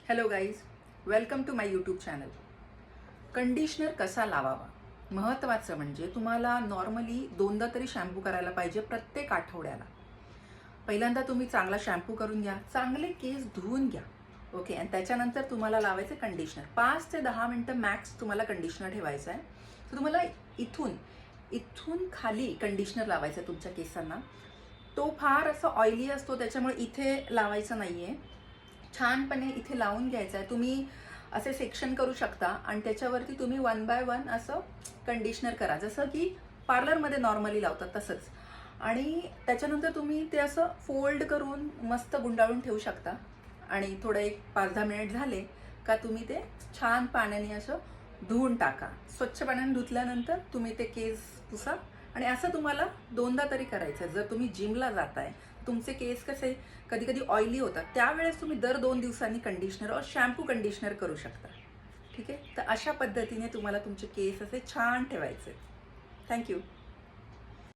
Hello guys, welcome to my YouTube channel. Conditioner कसा लावावा, महत्त्वाचं म्हणजे तुम्हाला नॉर्मली दोनदा तरी शॅम्पू करायला पाहिजे प्रत्येक आठवड्याला. पहिल्यांदा तुम्ही चांगला शॅम्पू करून घ्या, चांगले केस धुवून घ्या. ओके, आणि त्याच्यानंतर तुम्हाला लावायचं कंडिशनर. 5 ते 10 मिनटं मॅक्स तुम्हाला कंडिशनर ठेवायचं आहे. तर तुम्हाला इथून इथून खाली कंडिशनर लावायचं आहे तुमच्या केसांना. तो फार असं ऑइली असतो, त्याच्यामुळे इथे लावायचं नाही आहे. छानपणे इथे लावून घ्यायचं आहे. तुम्ही असे सेक्शन करू शकता आणि त्याच्यावरती तुम्ही 1 बाय 1 असं कंडिशनर करा, जसं की पार्लरमध्ये नॉर्मली लावतात तसंच. आणि त्याच्यानंतर तुम्ही ते असं फोल्ड करून मस्त गुंडाळून ठेवू शकता. आणि थोडं एक 5-10 मिनिट झाले का तुम्ही ते छान पाण्याने असं धुवून टाका. स्वच्छ पाण्याने धुतल्यानंतर तुम्ही ते केस पुसा. आणि असं तुम्हाला दोनदा तरी करायचं. जर तुम्ही जिमला जाताय, तुमचे केस कसे कधी कधी ऑइली होतात, त्यावेळेस तुम्ही दर 2 दिवसांनी कंडिशनर और शॅम्पू कंडिशनर करू शकता. ठीक आहे, तर अशा पद्धतीने तुम्हाला तुमचे केस असे छान ठेवायचे. थँक्यू.